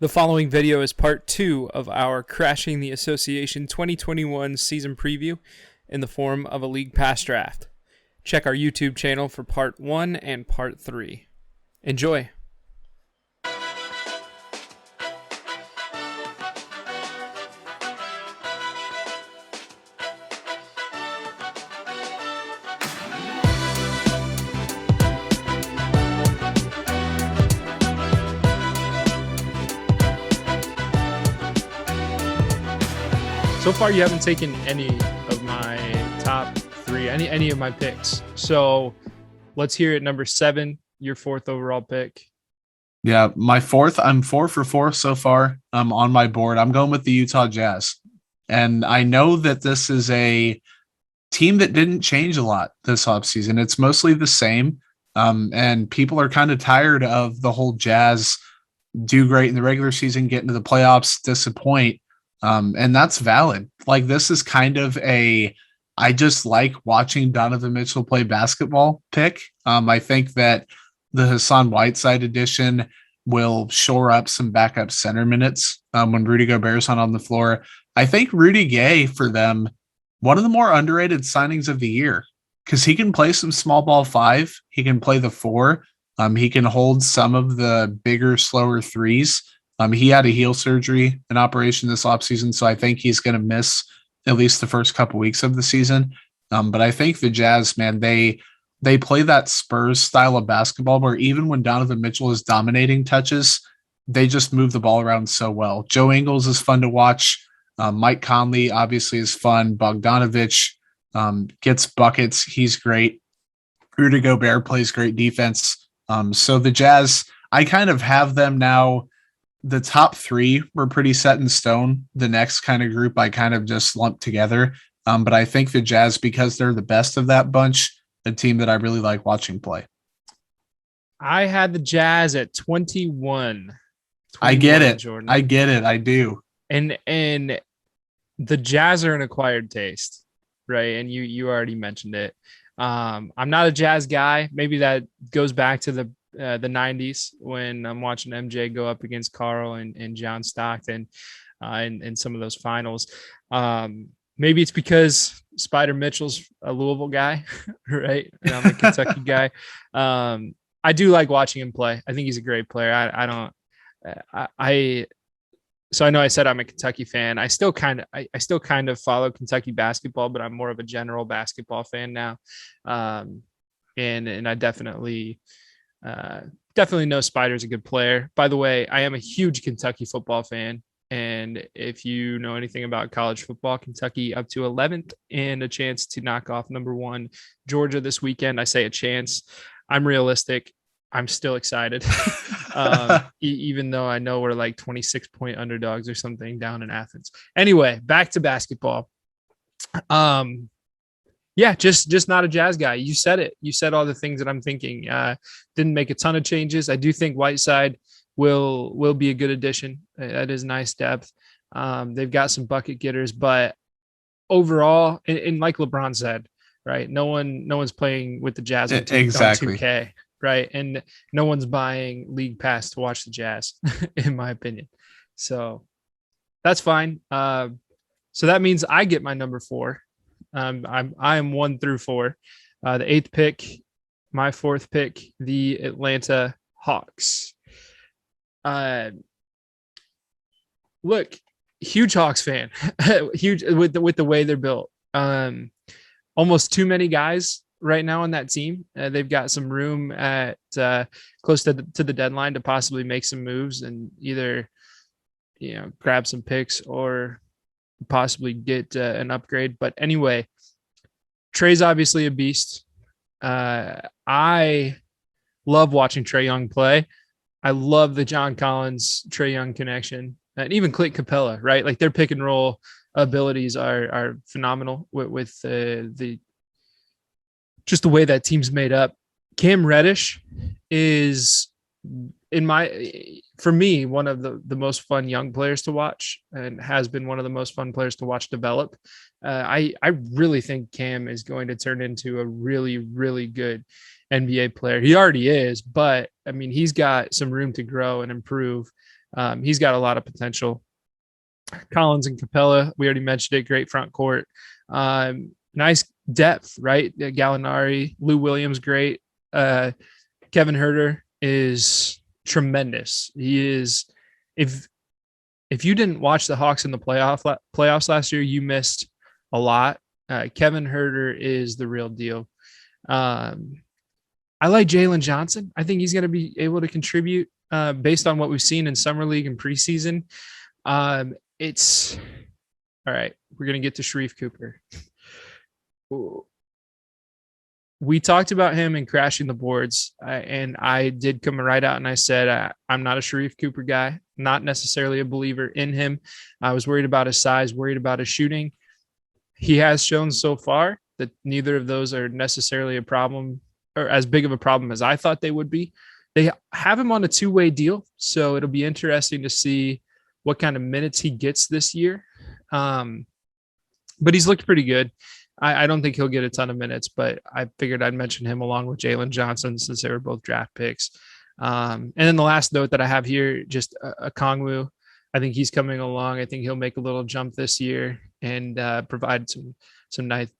The following video is part 2 of our Crashing the Association 2021 season preview in the form of a League Pass draft. Check our YouTube channel for part 1 and part 3. Enjoy! So far, you haven't taken any of my top 3, any of my picks. So let's hear it. Number 7, your 4th overall pick. Yeah, my 4th. I'm 4 for 4 so far. I'm on my board. I'm going with the Utah Jazz. And I know that this is a team that didn't change a lot this offseason. It's mostly the same. And people are kind of tired of the whole Jazz do great in the regular season, get into the playoffs, disappoint. And that's valid. Like, this is kind of I just like watching Donovan Mitchell play basketball pick. I think that the Hassan Whiteside edition will shore up some backup center minutes when Rudy Gobert's not on the floor. I think Rudy Gay, for them, one of the more underrated signings of the year, because he can play some small ball 5. He can play the 4. He can hold some of the bigger, slower 3s. He had a heel surgery, an operation this offseason, so I think he's going to miss at least the first couple weeks of the season. But I think the Jazz, man, they play that Spurs style of basketball where even when Donovan Mitchell is dominating touches, they just move the ball around so well. Joe Ingles is fun to watch. Mike Conley obviously is fun. Bogdanovich gets buckets. He's great. Rudy Gobert plays great defense. So the Jazz, I kind of have them now. The top 3 were pretty set in stone. The next kind of group I kind of just lumped together. But I think the Jazz, because they're the best of that bunch, a team that I really like watching play. I had the Jazz at 21. I get it. Jordan. I get it. I do. And the Jazz are an acquired taste, right? And you already mentioned it. I'm not a Jazz guy. Maybe that goes back to the 90s when I'm watching MJ go up against Carl and John Stockton in some of those finals. Maybe it's because Spider Mitchell's a Louisville guy, right? And I'm a Kentucky guy. I do like watching him play. I think he's a great player. So I know I said I'm a Kentucky fan. I still kind of follow Kentucky basketball, but I'm more of a general basketball fan now. And I definitely know Spider's a good player. By the way, I am a huge Kentucky football fan. And if you know anything about college football, Kentucky up to 11th and a chance to knock off number 1 Georgia this weekend. I say a chance. I'm realistic. I'm still excited. Even though I know we're like 26-point underdogs or something down in Athens. Anyway, back to basketball. Yeah, just not a Jazz guy. You said it. You said all the things that I'm thinking. Didn't make a ton of changes. I do think Whiteside will be a good addition. That is nice depth. They've got some bucket getters, but overall, and like LeBron said, right? No one's playing with the Jazz on exactly. 2K, right? And no one's buying League Pass to watch the Jazz, in my opinion. So that's fine. So that means I get my number 4. I am 1 through 4. The 8th pick, my 4th pick, the Atlanta Hawks. Look, huge Hawks fan, huge with the way they're built. Almost too many guys right now on that team. They've got some room at close to the deadline to possibly make some moves and either grab some picks or possibly get an upgrade. But anyway, Trey's obviously a beast. I love watching Trae Young play. I love the John Collins Trae Young connection, and even Clint Capella, right? Like, their pick and roll abilities are phenomenal with the just the way that team's made up. Cam Reddish is, for me, one of the most fun young players to watch, and has been one of the most fun players to watch develop. I really think Cam is going to turn into a really, really good NBA player. He already is, but I mean, he's got some room to grow and improve He's got a lot of potential. Collins and Capella, we already mentioned it. Great front court. Nice depth, right? Gallinari, Lou Williams, great. Kevin Huerter is tremendous. He is. If you didn't watch the Hawks in the playoffs last year, you missed a lot. Kevin Huerter is the real deal. I like Jalen Johnson. I think he's going to be able to contribute based on what we've seen in summer league and preseason. It's all right. We're going to get to Sharife Cooper. We talked about him and crashing the boards, and I did come right out and I said, I'm not a Sharife Cooper guy, not necessarily a believer in him. I was worried about his size, worried about his shooting. He has shown so far that neither of those are necessarily a problem or as big of a problem as I thought they would be. They have him on a 2-way deal, so it'll be interesting to see what kind of minutes he gets this year. But he's looked pretty good. I don't think he'll get a ton of minutes, but I figured I'd mention him along with Jalen Johnson since they were both draft picks. And then the last note that I have here, just Okongwu. I think he's coming along. I think he'll make a little jump this year and provide some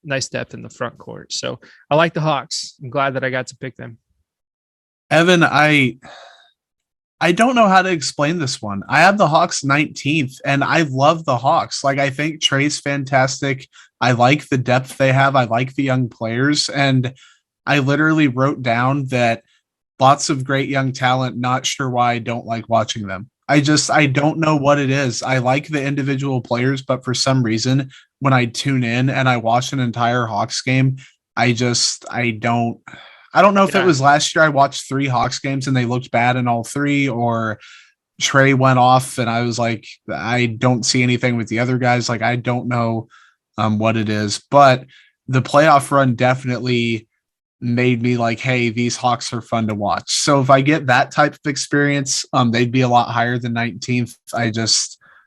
nice depth in the front court. So I like the Hawks. I'm glad that I got to pick them. Evan, I don't know how to explain this one. I have the Hawks 19th, and I love the Hawks. Like, I think Trey's fantastic. I like the depth they have. I like the young players. And I literally wrote down that lots of great young talent, not sure why I don't like watching them. I don't know what it is. I like the individual players, but for some reason, when I tune in and I watch an entire Hawks game, I don't know if it was last year I watched 3 Hawks games and they looked bad in all 3, or Trey went off and I was like, I don't see anything with the other guys. Like, I don't know what it is, but the playoff run definitely made me like, hey, these Hawks are fun to watch. So if I get that type of experience, they'd be a lot higher than 19th.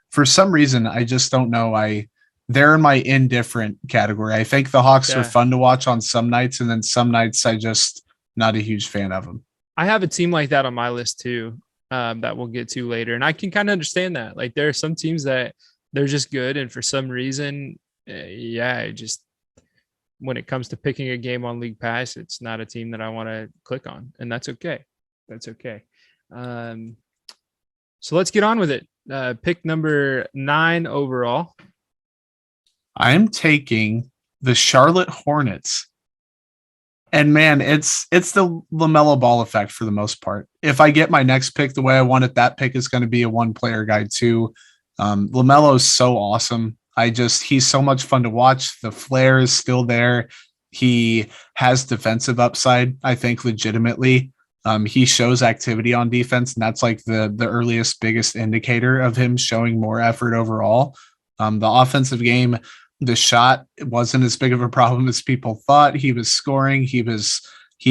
For some reason, I just don't know. They're in my indifferent category. I think the Hawks are fun to watch on some nights, and then some nights I just not a huge fan of them. I have a team like that on my list too, that we'll get to later. And I can kind of understand that. Like, there are some teams that they're just good. And for some reason, just when it comes to picking a game on League Pass, it's not a team that I want to click on. And that's okay. That's okay. So let's get on with it. Pick number 9 overall. I'm taking the Charlotte Hornets. And man, it's the LaMelo Ball effect for the most part. If I get my next pick the way I want it, that pick is going to be a 1-player guy too. LaMelo is so awesome. He's so much fun to watch. The flair is still there. He has defensive upside, I think, legitimately. He shows activity on defense, and that's like the earliest, biggest indicator of him showing more effort overall. The offensive game, the shot wasn't as big of a problem as people thought. He was scoring. He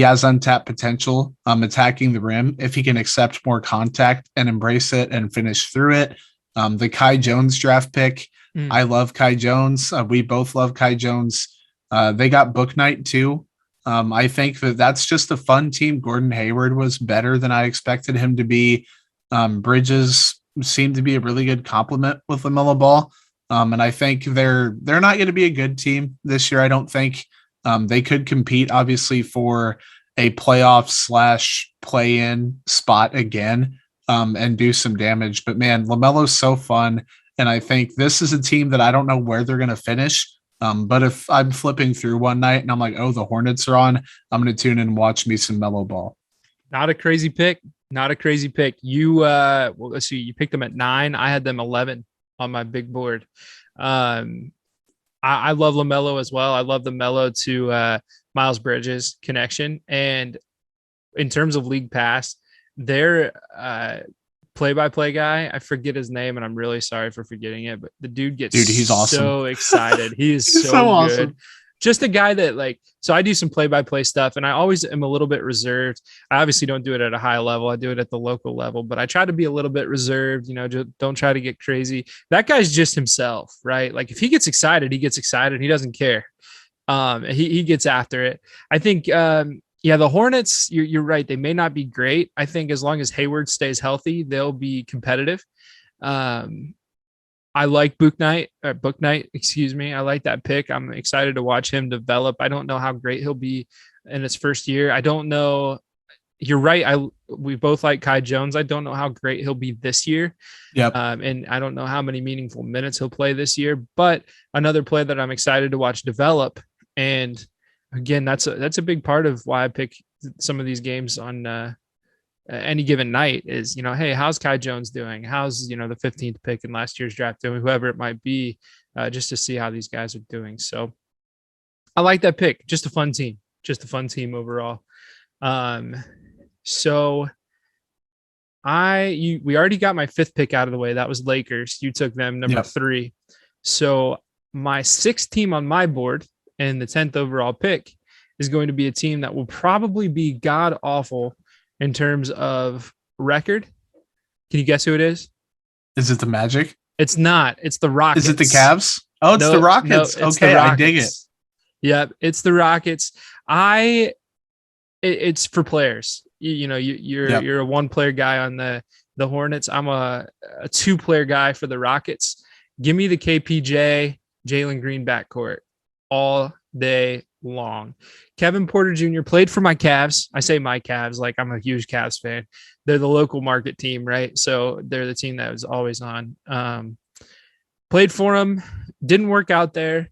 has untapped potential attacking the rim if he can accept more contact and embrace it and finish through it. The Kai Jones draft pick. I love Kai Jones. We both love Kai Jones. They got Book Night too. I think that's just a fun team. Gordon Hayward was better than I expected him to be. Bridges seemed to be a really good complement with LaMelo Ball. And I think they're not going to be a good team this year. I don't think they could compete, obviously, for a playoff / play-in spot again and do some damage. But man, LaMelo's so fun. And I think this is a team that I don't know where they're going to finish. But if I'm flipping through one night and I'm like, oh, the Hornets are on, I'm going to tune in and watch me some Melo Ball. Not a crazy pick. You, let's see, you picked them at 9. I had them 11 on my big board. I love LaMelo as well. I love the Melo to Miles Bridges connection. And in terms of League Pass, their play-by-play guy, I forget his name, and I'm really sorry for forgetting it, but the dude he's awesome. So excited. He is so good. Awesome. Just a guy that so I do some play-by-play stuff, and I always am a little bit reserved. I obviously don't do it at a high level. I do it at the local level, but I try to be a little bit reserved, just don't try to get crazy. That guy's just himself, right? Like, if he gets excited, he gets excited. He doesn't care. He gets after it. I think Yeah, the Hornets, you're right. They may not be great. I think as long as Hayward stays healthy, they'll be competitive. Um, I like Book Knight, excuse me. I like that pick. I'm excited to watch him develop. I don't know how great he'll be in his first year. I don't know. You're right. We both like Kai Jones. I don't know how great he'll be this year. Yep. And I don't know how many meaningful minutes he'll play this year, but another player that I'm excited to watch develop. And again, that's a big part of why I pick some of these games on any given night is, hey, how's Kai Jones doing? How's, the 15th pick in last year's draft doing, whoever it might be, just to see how these guys are doing. So I like that pick. Just a fun team overall. So we already got my 5th pick out of the way. That was Lakers. You took them number 3. So my 6th team on my board and the 10th overall pick is going to be a team that will probably be god awful in terms of record. Can you guess who it is? Is it the Magic? It's not. It's the Rockets. Is it the Cavs? Oh, it's the Rockets. No, it's okay, the Rockets. I dig it. Yep, it's the Rockets. It's for players. You're a one-player guy on the Hornets. I'm a 2-player guy for the Rockets. Give me the KPJ, Jalen Green backcourt all day long. Kevin Porter Jr. played for my Cavs. I say my Cavs like I'm a huge Cavs fan. They're the local market team, right? So they're the team that was always on. Played for them. Didn't work out there.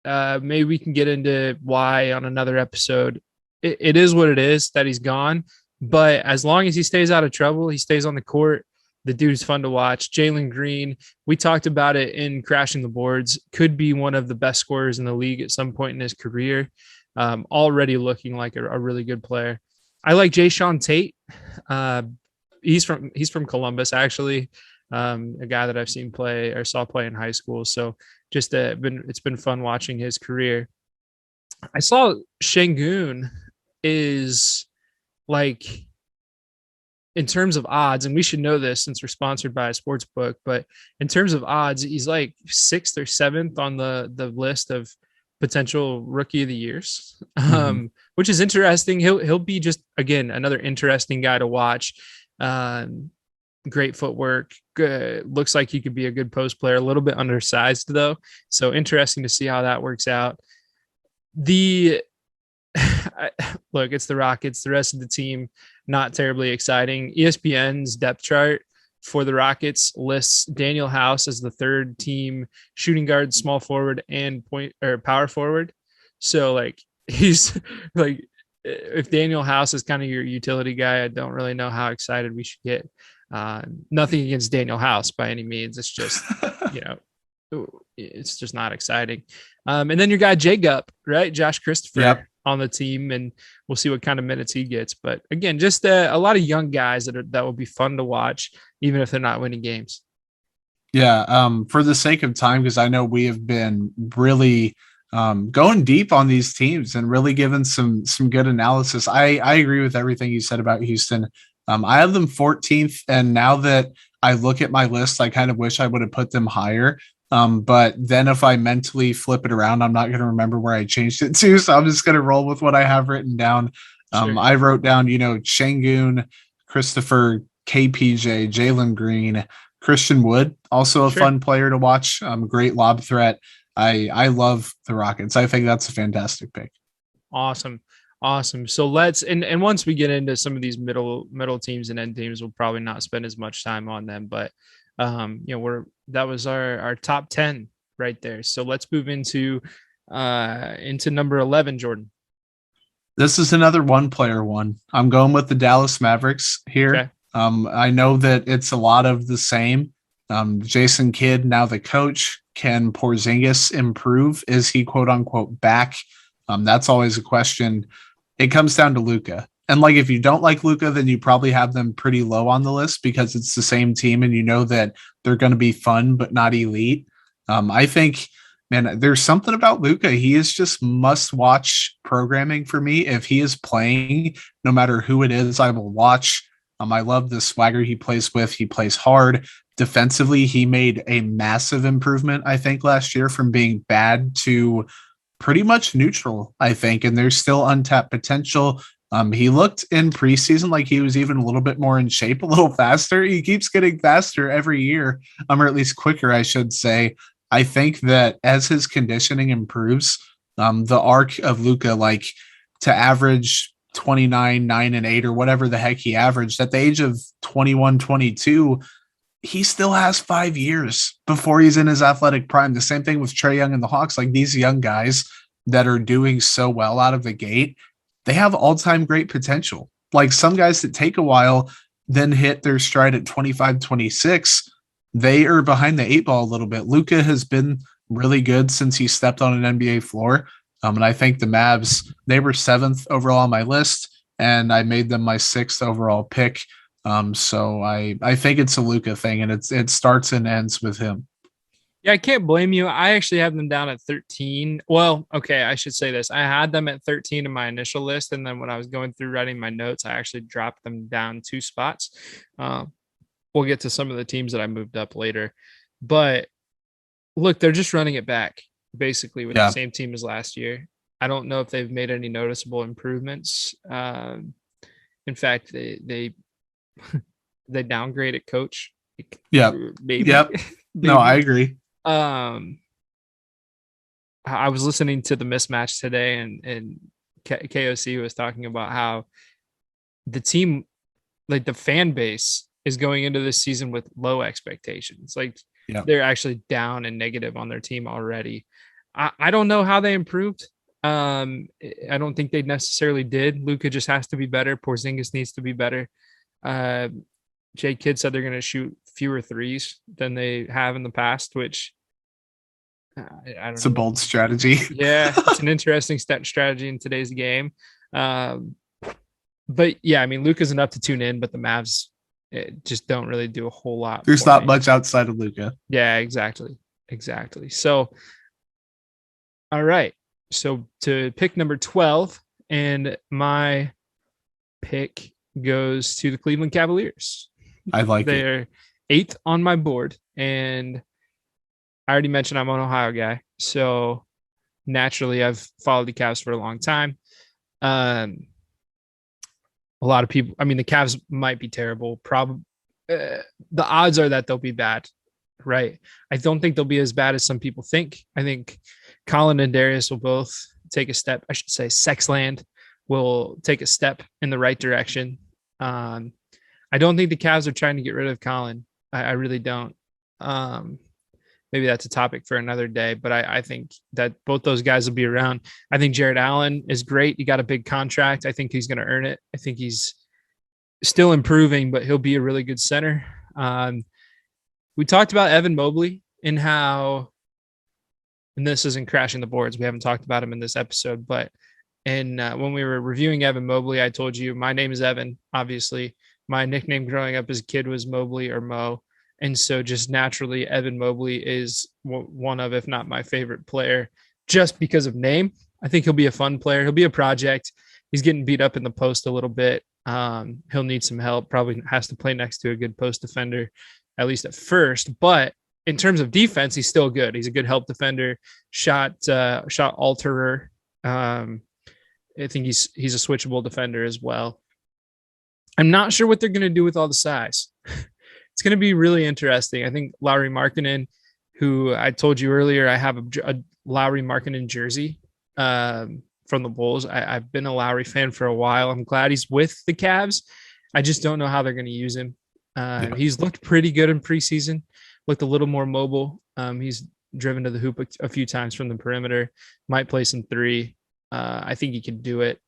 Maybe we can get into why on another episode. It is what it is that he's gone. But as long as he stays out of trouble, he stays on the court. The dude's fun to watch. Jalen Green, we talked about it in Crashing the Boards, could be one of the best scorers in the league at some point in his career. Already looking like a really good player. I like Jayshawn Tate. He's from Columbus, actually. A guy that I've seen play or saw play in high school. So just it's been fun watching his career. I saw Şengün is like, in terms of odds, and we should know this since we're sponsored by a sports book, but in terms of odds, he's like 6th or 7th on the list of potential rookie of the years, which is interesting. He'll be just, again, another interesting guy to watch. Great footwork. Good. Looks like he could be a good post player, a little bit undersized though. So interesting to see how that works out. Look, it's the Rockets. The rest of the team, not terribly exciting. ESPN's depth chart for the Rockets lists Daniel House as the 3rd team shooting guard, small forward, and point or power forward. So like he's like, if Daniel House is kind of your utility guy, I don't really know how excited we should get. Nothing against Daniel House by any means. It's just, it's just not exciting. And then your guy Jacob, right? Josh Christopher on the team, and we'll see what kind of minutes he gets. But again, just a lot of young guys that will be fun to watch, even if they're not winning games. Yeah. For the sake of time, because I know we have been really going deep on these teams and really giving some good analysis. I agree with everything you said about Houston. I have them 14th, and now that I look at my list, I kind of wish I would have put them higher. But then if I mentally flip it around, I'm not going to remember where I changed it to. So I'm just going to roll with what I have written down. Sure. I wrote down, Şengün, Christopher, KPJ, Jalen Green, Christian Wood, also a fun player to watch. Great lob threat. I love the Rockets. I think that's a fantastic pick. Awesome. So let's, and once we get into some of these middle teams and end teams, we'll probably not spend as much time on them, but that was our top 10 right there. So let's move into number 11, Jordan. This is another 1-player one. I'm going with the Dallas Mavericks here. Okay. I know that it's a lot of the same. Jason Kidd, now the coach. Can Porzingis improve? Is he quote unquote back? That's always a question. It comes down to Luka. And like, if you don't like Luka, then you probably have them pretty low on the list because it's the same team and you know that they're going to be fun, but not elite. I think, man, there's something about Luka. He is just must-watch programming for me. If he is playing, no matter who it is, I will watch. I love the swagger he plays with. He plays hard. Defensively, he made a massive improvement, I think, last year from being bad to pretty much neutral, I think, and there's still untapped potential. He looked in preseason like he was even a little bit more in shape, a little faster. He keeps getting faster every year, or at least quicker, I should say. I think that as his conditioning improves, the arc of Luka, like to average 29, 9, and 8, or whatever the heck he averaged at the age of 21, 22, he still has 5 years before he's in his athletic prime. The same thing with Trae Young and the Hawks. Like these young guys that are doing so well out of the gate, they have all-time great potential. Like some guys that take a while, then hit their stride at 25, 26, they are behind the 8 ball a little bit. Luka has been really good since he stepped on an NBA floor. And I think the Mavs, they were 7th overall on my list, and I made them my 6th overall pick. So I think it's a Luka thing, and it starts and ends with him. Yeah, I can't blame you. I actually have them down at 13. Well, okay, I should say this. I had them at 13 in my initial list, and then when I was going through writing my notes, I actually dropped them down 2 spots. We'll get to some of the teams that I moved up later. But look, they're just running it back, basically, with the same team as last year. I don't know if they've made any noticeable improvements. In fact, they downgraded coach. Yeah. Maybe. Yep. Maybe. No, I agree. I was listening to the mismatch today, and KOC was talking about how the team, like the fan base, is going into this season with low expectations. Like they're actually down and negative on their team already. I don't know how they improved. I don't think they necessarily did. Luka just has to be better. Porzingis needs to be better. Jay Kidd said they're going to shoot fewer threes than they have in the past, which I don't know. It's a bold strategy. Yeah, it's an interesting strategy in today's game. But yeah, I mean, Luka's enough to tune in, but the Mavs just don't really do a whole lot. There's not much outside of Luka. Yeah, exactly. So, all right. So to pick number 12, and my pick goes to the Cleveland Cavaliers. I like They're 8th on my board, and I already mentioned I'm an Ohio guy, so naturally I've followed the Cavs for a long time. A lot of people, I mean, the Cavs might be terrible. Probably the odds are that they'll be bad, right? I don't think they'll be as bad as some people think. I think Colin and Darius will both take a step. I should say Sexland will take a step in the right direction. I don't think the Cavs are trying to get rid of Colin. I really don't. Maybe that's a topic for another day, but I think that both those guys will be around. I think Jaren Allen is great. He got a big contract. I think he's going to earn it. I think he's still improving, but he'll be a really good center. We talked about Evan Mobley and how, and this isn't crashing the boards, we haven't talked about him in this episode, but when we were reviewing Evan Mobley, I told you my name is Evan, obviously. My nickname growing up as a kid was Mobley or Mo. And so just naturally, Evan Mobley is one of, if not my favorite player, just because of name. I think he'll be a fun player. He'll be a project. He's getting beat up in the post a little bit. He'll need some help. Probably has to play next to a good post defender, at least at first. But in terms of defense, he's still good. He's a good help defender, shot alterer. I think he's a switchable defender as well. I'm not sure what they're going to do with all the size. It's going to be really interesting. I think Lauri Markkanen, who I told you earlier, I have a Lauri Markkanen jersey from the Bulls. I've been a Lauri fan for a while. I'm glad he's with the Cavs. I just don't know how they're going to use him. He's looked pretty good in preseason, looked a little more mobile. He's driven to the hoop a few times from the perimeter, might play some three. I think he can do it.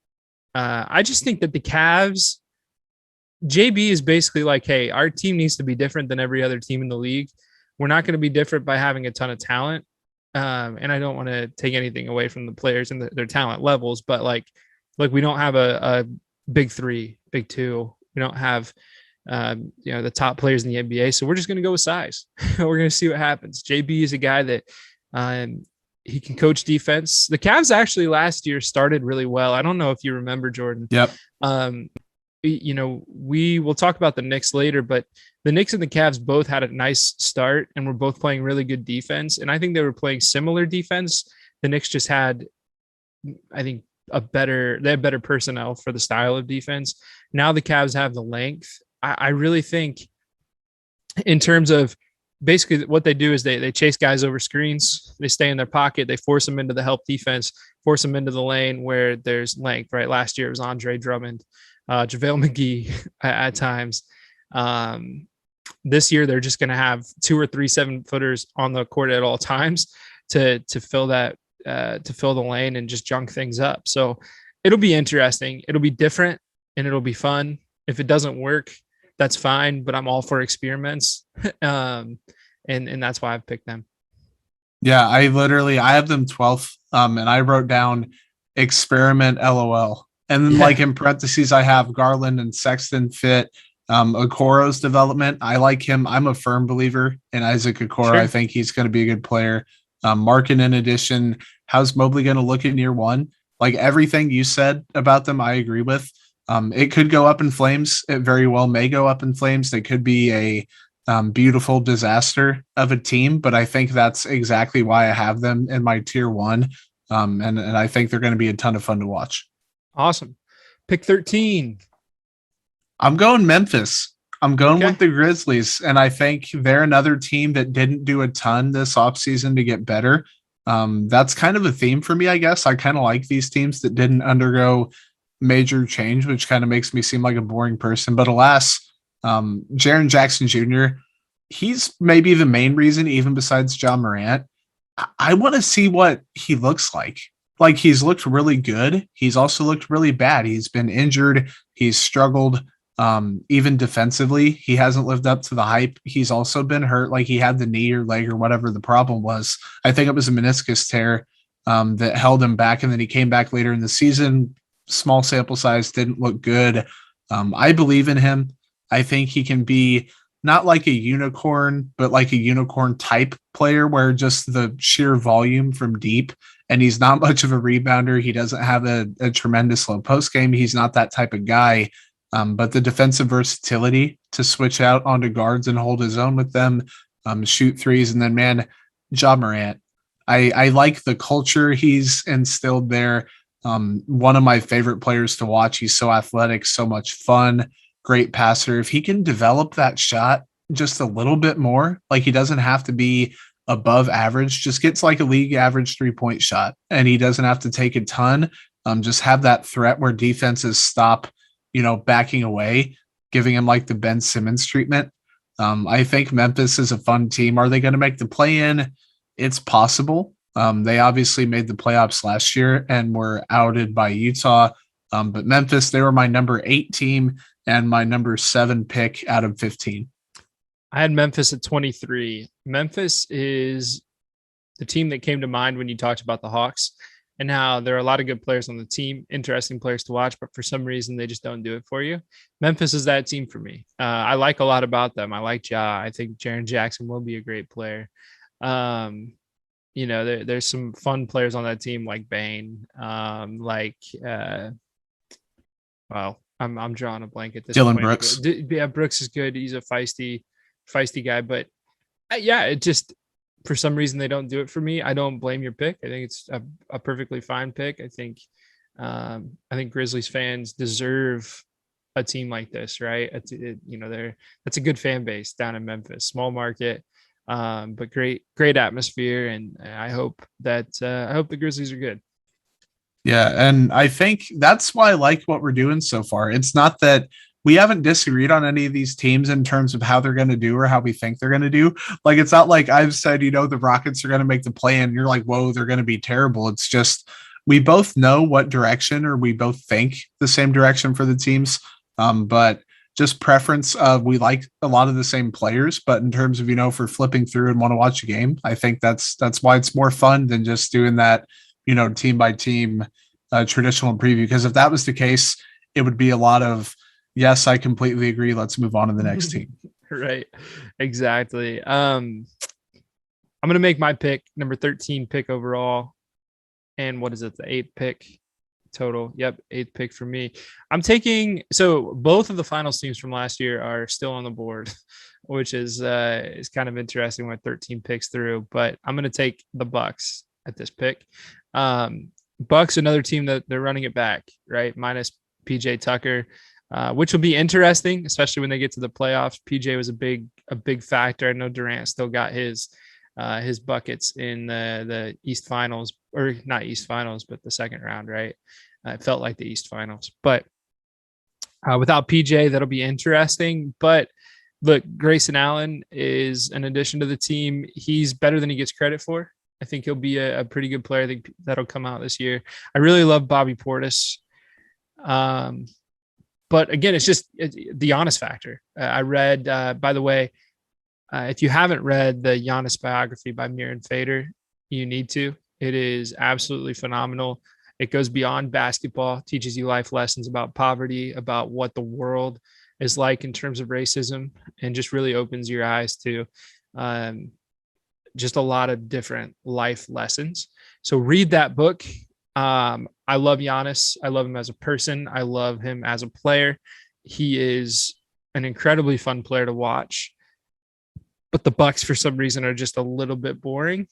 I just think that the Cavs, JB is basically like, hey, our team needs to be different than every other team in the league. We're not going to be different by having a ton of talent. And I don't want to take anything away from the players and their talent levels, but like, we don't have a big three, big two. We don't have, the top players in the NBA. So we're just going to go with size. We're going to see what happens. JB is a guy that he can coach defense. The Cavs actually last year started really well. I don't know if you remember, Jordan. Yep. We will talk about the Knicks later, but the Knicks and the Cavs both had a nice start and were both playing really good defense. And I think they were playing similar defense. The Knicks just had I think they have better personnel for the style of defense. Now the Cavs have the length. I really think in terms of basically what they do is they chase guys over screens. They stay in their pocket. They force them into the help defense, force them into the lane where there's length, right? Last year it was Andre Drummond, JaVale McGee at times. This year they're just going to have 2 or 3 7-footers on the court at all times to fill that, to fill the lane and just junk things up. So it'll be interesting. It'll be different and it'll be fun. If it doesn't work, that's fine, but I'm all for experiments. And that's why I've picked them. Yeah, I have them 12th. And I wrote down experiment LOL. And then like in parentheses, I have Garland and Sexton fit. Okoro's development. I like him. I'm a firm believer in Isaac Okoro. Sure. I think he's going to be a good player. Markin in addition, how's Mobley going to look in year one? Like everything you said about them, I agree with. It could go up in flames. It very well may go up in flames. They could be a beautiful disaster of a team, but I think that's exactly why I have them in my tier 1. And I think they're going to be a ton of fun to watch. Awesome. Pick 13. I'm going Memphis. I'm going with the Grizzlies, and I think they're another team that didn't do a ton this offseason to get better. That's kind of a theme for me, I guess. I kind of like these teams that didn't undergo major change, which kind of makes me seem like a boring person. But alas, Jaren Jackson Jr., he's maybe the main reason, even besides Ja Morant. I want to see what he looks like. Like, he's looked really good. He's also looked really bad. He's been injured. He's struggled. Even defensively, he hasn't lived up to the hype. He's also been hurt. Like, he had the knee or leg or whatever the problem was. I think it was a meniscus tear that held him back. And then he came back later in the season. Small sample size, didn't look good. I believe in him. I think he can be not like a unicorn, but like a unicorn type player where just the sheer volume from deep, and he's not much of a rebounder. He doesn't have a tremendous low post game. He's not that type of guy. But the defensive versatility to switch out onto guards and hold his own with them, shoot threes. And then, man, Ja Morant, I like the culture he's instilled there. One of my favorite players to watch. He's so athletic, so much fun, great passer. If he can develop that shot just a little bit more, like he doesn't have to be above average, just gets like a league average 3-point shot, and he doesn't have to take a ton. Just have that threat where defenses stop, backing away, giving him like the Ben Simmons treatment. I think Memphis is a fun team. Are they going to make the play-in? It's possible. They obviously made the playoffs last year and were outed by Utah. But Memphis, they were my number 8 team and my number 7 pick out of 15. I had Memphis at 23. Memphis is the team that came to mind when you talked about the Hawks and how there are a lot of good players on the team, interesting players to watch, but for some reason they just don't do it for you. Memphis is that team for me. I like a lot about them. I like Ja. I think Jaren Jackson will be a great player. There's some fun players on that team like Bane, I'm drawing a blank at this Dylan point. Brooks. Yeah, Brooks is good. He's a feisty guy, but it just, for some reason they don't do it for me. I don't blame your pick. I think it's a perfectly fine pick. I think Grizzlies fans deserve a team like this, right? That's a good fan base down in Memphis, small market. But great atmosphere, and I hope the Grizzlies are good. Yeah, and I think that's why I like what we're doing so far. It's not that we haven't disagreed on any of these teams in terms of how they're going to do or how we think they're going to do. Like, it's not like I've said, the Rockets are going to make the play and you're like, whoa, they're going to be terrible. It's just we both know what direction, or we both think the same direction for the teams. But just preference of we like a lot of the same players, but in terms of, for flipping through and want to watch a game, I think that's why it's more fun than just doing that, team by team traditional preview. Because if that was the case, it would be a lot of, yes, I completely agree. Let's move on to the next team. Right. Exactly. I'm going to make my pick, number 13 pick overall. And what is it? The 8th pick total. Yep. 8th pick for me. I'm taking, so both of the finals teams from last year are still on the board, which is kind of interesting when 13 picks through, but I'm going to take the Bucks at this pick. Bucks, another team that they're running it back, right? Minus PJ Tucker, which will be interesting, especially when they get to the playoffs. PJ was a big factor. I know Durant still got his buckets in the East Finals, or not East Finals, but the second round, right? It felt like the East Finals, but without PJ, that'll be interesting. But look, Grayson Allen is an addition to the team. He's better than he gets credit for. I think he'll be a pretty good player. I think that'll come out this year. I really love Bobby Portis. But again, it's the Giannis factor. I read, by the way, if you haven't read the Giannis biography by Miran Fader, you need to. It is absolutely phenomenal. It goes beyond basketball, teaches you life lessons about poverty, about what the world is like in terms of racism, and just really opens your eyes to just a lot of different life lessons. So read that book. I love Giannis. I love him as a person. I love him as a player. He is an incredibly fun player to watch. But the Bucks, for some reason, are just a little bit boring.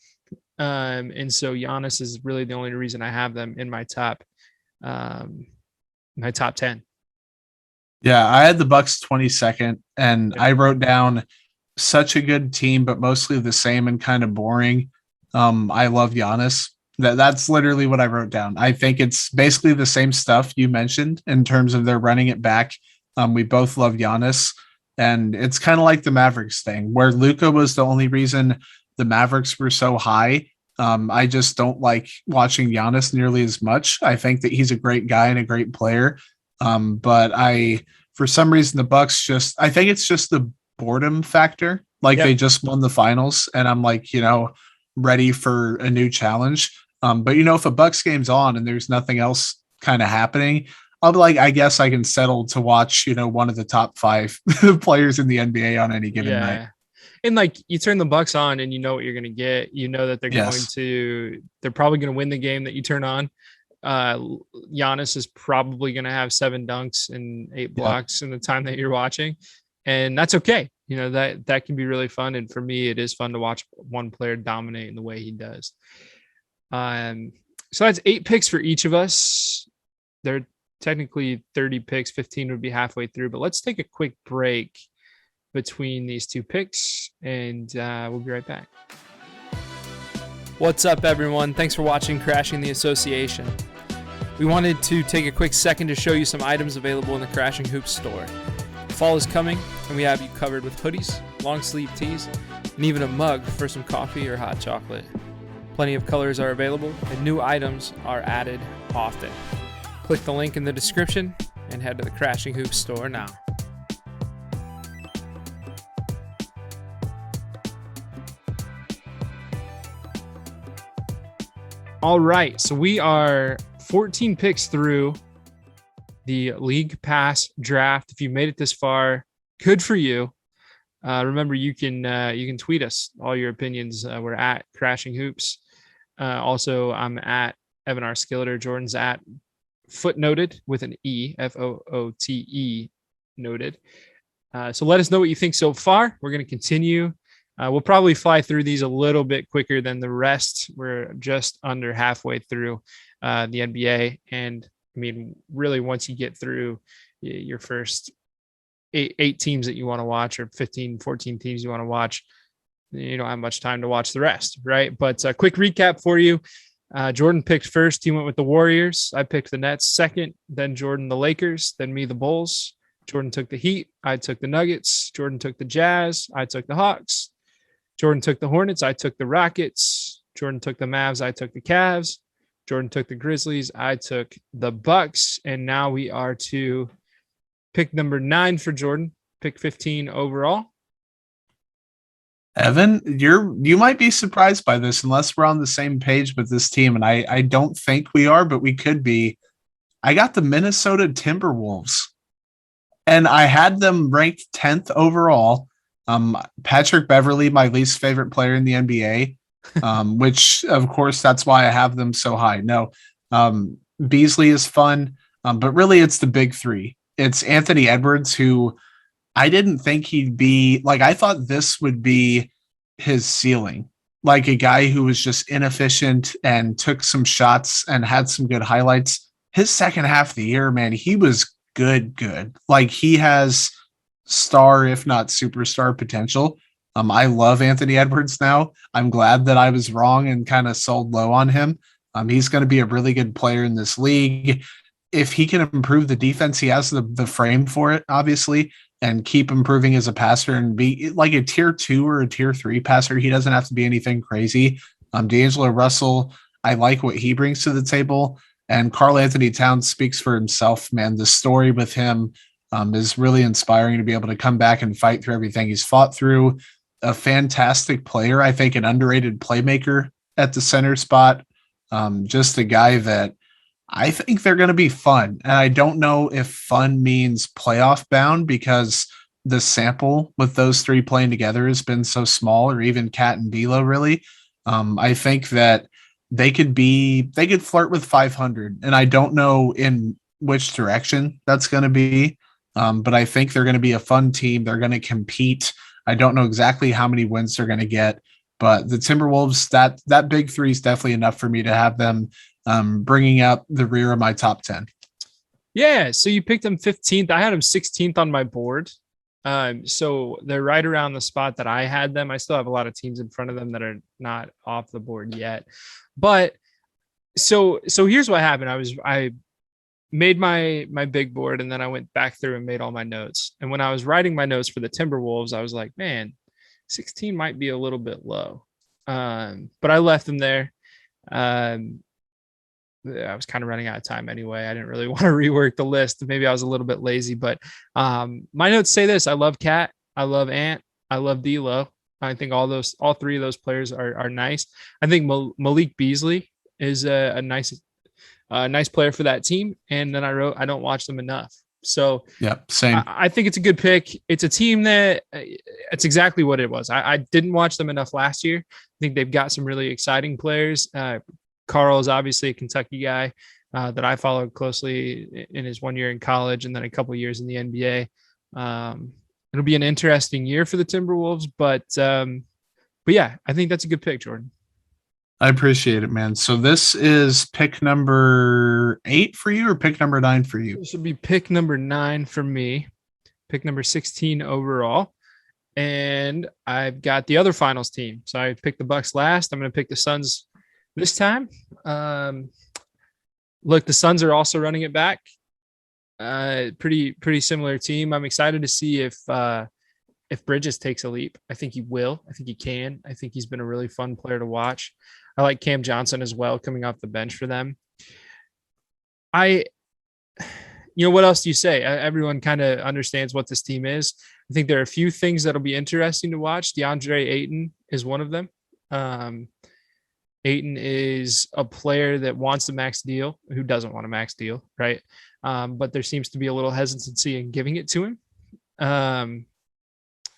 And so Giannis is really the only reason I have them in my top 10. Yeah, I had the Bucks 22nd, and I wrote down such a good team, but mostly the same and kind of boring. I love Giannis. That's literally what I wrote down. I think it's basically the same stuff you mentioned in terms of their running it back. We both love Giannis, and it's kind of like the Mavericks thing where Luka was the only reason the Mavericks were so high. I just don't like watching Giannis nearly as much. I think that he's a great guy and a great player. But for some reason, the Bucks I think it's just the boredom factor. Like They just won the finals, and I'm like, ready for a new challenge. But if a Bucks game's on and there's nothing else kind of happening, I'll be like, I guess I can settle to watch, one of the top 5 players in the NBA on any given night. And you turn the Bucks on and you know what you're going to get. You know that they're probably going to win the game that you turn on. Giannis is probably going to have 7 dunks and 8 blocks in the time that you're watching. And that's okay. That can be really fun. And for me, it is fun to watch one player dominate in the way he does. So that's 8 picks for each of us. They're technically 30 picks. 15 would be halfway through, but let's take a quick break between these 2 picks and we'll be right back. What's up, everyone? Thanks for watching Crashing the Association. We wanted to take a quick second to show you some items available in the Crashing Hoops store. Fall is coming, and we have you covered with hoodies, long sleeve tees, and even a mug for some coffee or hot chocolate. Plenty of colors are available, and new items are added often. Click the link in the description and head to the Crashing Hoops store now. All right, so we are 14 picks through the League Pass draft. If you made it this far, good for you. Remember, you can tweet us all your opinions. We're at Crashing Hoops. Also, I'm at Evan R. Skilliter. Jordan's at Footnoted with an E, Foote noted. So let us know what you think so far. We're going to continue. We'll probably fly through these a little bit quicker than the rest. We're just under halfway through the NBA. And I mean, really, once you get through your first eight teams that you want to watch, or 15, 14 teams you want to watch, you don't have much time to watch the rest, right? But a quick recap for you. Jordan picked first. He went with the Warriors. I picked the Nets second. Then Jordan, the Lakers. Then me, the Bulls. Jordan took the Heat. I took the Nuggets. Jordan took the Jazz. I took the Hawks. Jordan took the Hornets. I took the Rockets. Jordan took the Mavs. I took the Cavs. Jordan took the Grizzlies. I took the Bucks. And now we are to pick number 9 for Jordan. Pick 15 overall. Evan, you might be surprised by this unless we're on the same page with this team. And I don't think we are, but we could be. I got the Minnesota Timberwolves. And I had them ranked 10th overall. Patrick Beverley, my least favorite player in the NBA, which, of course, that's why I have them so high. No, Beasley is fun, but really it's the big 3. It's Anthony Edwards, who I didn't think he'd be – like, I thought this would be his ceiling. like a guy who was just inefficient and took some shots and had some good highlights. His second half of the year, man, he was good. Like he has star, if not superstar potential. I love Anthony Edwards now. I'm glad that I was wrong and kind of sold low on him. He's going to be a really good player in this league. If he can improve the defense, he has the frame for it, obviously, and keep improving as a passer and be like a tier 2 or a tier 3 passer. He doesn't have to be anything crazy. D'Angelo Russell, I like what he brings to the table. And Karl Anthony Towns speaks for himself, man. The story with him is really inspiring to be able to come back and fight through everything he's fought through. A fantastic player, I think an underrated playmaker at the center spot. Just a guy that I think they're going to be fun. And I don't know if fun means playoff bound because the sample with those three playing together has been so small, or even Cat and D'Lo really. I think that they could flirt with 500, and I don't know in which direction that's going to be. But I think they're going to be a fun team. They're going to compete. I don't know exactly how many wins they're going to get, but the Timberwolves, that big three is definitely enough for me to have them bringing up the rear of my top 10. Yeah. So you picked them 15th. I had them 16th on my board. So they're right around the spot that I had them. I still have a lot of teams in front of them that are not off the board yet, but so here's what happened. I made my big board, and then I went back through and made all my notes. And when I was writing my notes for the Timberwolves, I was like, man, 16 might be a little bit low. But I left them there. I was kind of running out of time anyway. I didn't really want to rework the list. Maybe I was a little bit lazy, but my notes say this: I love Cat, I love Ant, I love D'Lo. I think all three of those players are nice. I think Malik Beasley is a nice player for that team. And then I wrote, I don't watch them enough. So yeah, same. I think it's a good pick. It's a team that it's exactly what it was. I didn't watch them enough last year. I think they've got some really exciting players. Carl is obviously a Kentucky guy that I followed closely in his 1 year in college and then a couple of years in the NBA. It'll be an interesting year for the Timberwolves, but yeah, I think that's a good pick, Jordan. I appreciate it, man. So this is pick number 8 for you, or pick number 9 for you? This would be pick number 9 for me, pick number 16 overall. And I've got the other finals team. So I picked the Bucks last. I'm going to pick the Suns this time. Look, the Suns are also running it back. Pretty similar team. I'm excited to see if Bridges takes a leap. I think he will. I think he can. I think he's been a really fun player to watch. I like Cam Johnson as well, coming off the bench for them. What else do you say? Everyone kind of understands what this team is. I think there are a few things that'll be interesting to watch. DeAndre Ayton is one of them. Ayton is a player that wants a max deal. Who doesn't want a max deal, right? But there seems to be a little hesitancy in giving it to him.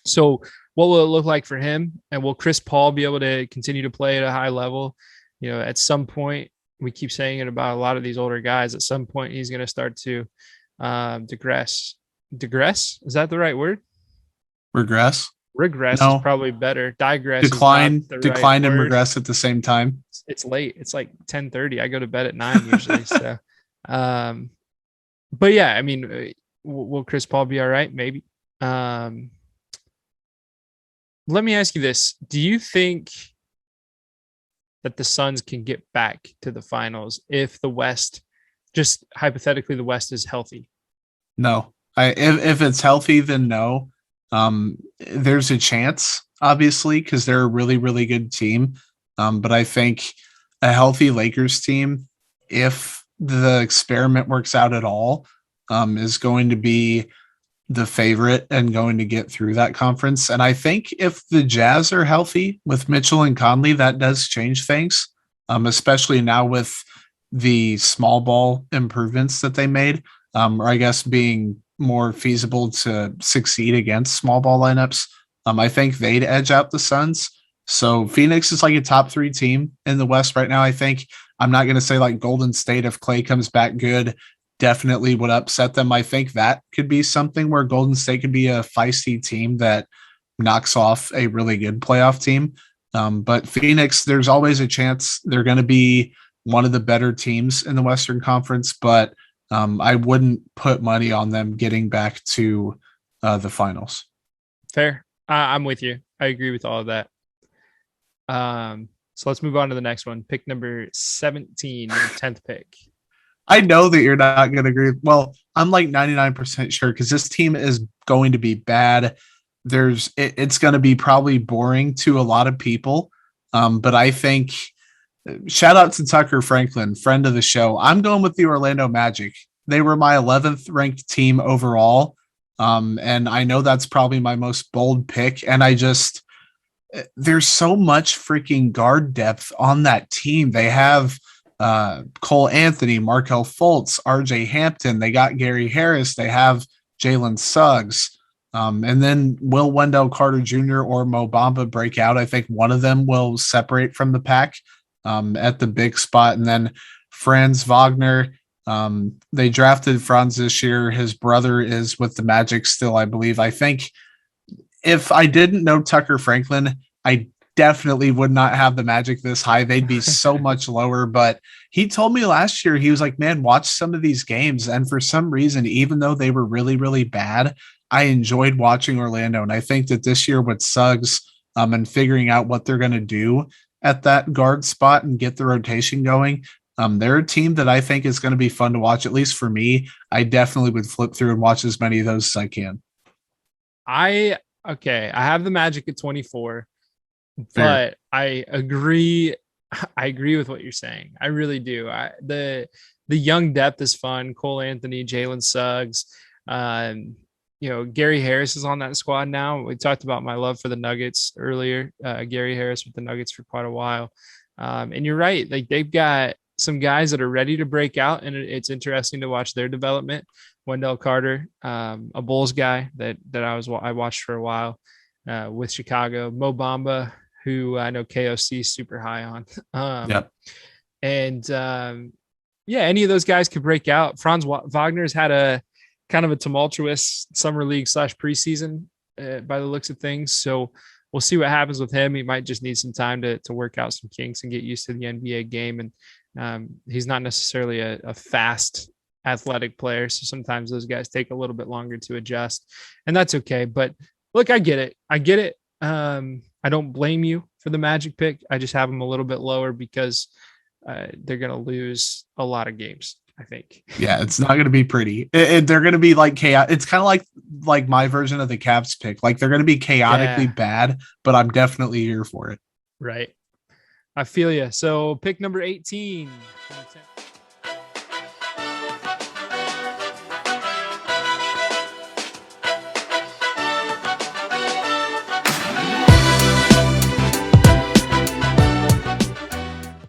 So what will it look like for him? And will Chris Paul be able to continue to play at a high level? At some point, we keep saying it about a lot of these older guys. At some point, he's going to start to digress. Digress? Is that the right word? Regress. Regress No. Is probably better. Digress. Decline Right and word. regress at the same time. It's late. It's like 10:30. I go to bed at 9 usually. So, but yeah, I mean, will Chris Paul be all right? Maybe. Let me ask you this. Do you think that the Suns can get back to the finals if the West, just hypothetically, the West is healthy? No. If it's healthy, then no. There's a chance, obviously, because they're a really, really good team. But I think a healthy Lakers team, if the experiment works out at all, is going to be the favorite and going to get through that conference. And I think if the Jazz are healthy with Mitchell and Conley, that does change things, especially now with the small ball improvements that they made, or I guess being more feasible to succeed against small ball lineups. I think they'd edge out the Suns. So Phoenix is like a top 3 team in the West right now. I think I'm not going to say like Golden State, if Clay comes back good, definitely would upset them. I think that could be something where Golden State could be a feisty team that knocks off a really good playoff team. But Phoenix, there's always a chance they're going to be one of the better teams in the Western Conference, but I wouldn't put money on them getting back to the finals. Fair. I'm with you. I agree with all of that. So let's move on to the next one. Pick number 17, your 10th pick. I know that you're not going to agree. Well, I'm like 99% sure because this team is going to be bad. It's going to be probably boring to a lot of people. But I think shout out to Tucker Franklin, friend of the show. I'm going with the Orlando Magic. They were my 11th ranked team overall. And I know that's probably my most bold pick. And there's so much freaking guard depth on that team. They have Cole Anthony, Markelle Fultz, RJ Hampton. They got Gary Harris. They have Jalen Suggs. And then will Wendell Carter Jr. or Mo Bamba break out? I think one of them will separate from the pack at the big spot. And then Franz Wagner. They drafted Franz this year. His brother is with the Magic still, I believe. I think if I didn't know Tucker Franklin, I definitely would not have the Magic this high. They'd be so much lower. But he told me last year, he was like, man, watch some of these games. And for some reason, even though they were really, really bad, I enjoyed watching Orlando. And I think that this year with Suggs and figuring out what they're going to do at that guard spot and get the rotation going, they're a team that I think is going to be fun to watch, at least for me. I definitely would flip through and watch as many of those as I can. I have the Magic at 24, Fair. but I agree. I agree with what you're saying. I really do. The young depth is fun. Cole Anthony, Jalen Suggs, Gary Harris is on that squad now. We talked about my love for the Nuggets earlier. Gary Harris with the Nuggets for quite a while. And you're right. Like they've got some guys that are ready to break out, and it's interesting to watch their development. Wendell Carter, a Bulls guy that I watched for a while with Chicago. Mo Bamba, who I know KOC is super high on. And any of those guys could break out. Franz Wagner's had a kind of a tumultuous summer league / preseason by the looks of things. So we'll see what happens with him. He might just need some time to work out some kinks and get used to the NBA game. And he's not necessarily a fast athletic player. So sometimes those guys take a little bit longer to adjust, and that's okay. But look, I get it. I don't blame you for the Magic pick. I just have them a little bit lower because they're going to lose a lot of games, I think. Yeah, it's not going to be pretty. They're going to be like chaos. It's kind of like my version of the Cavs pick. Like they're going to be chaotically bad, but I'm definitely here for it. Right. I feel you. So pick number 18.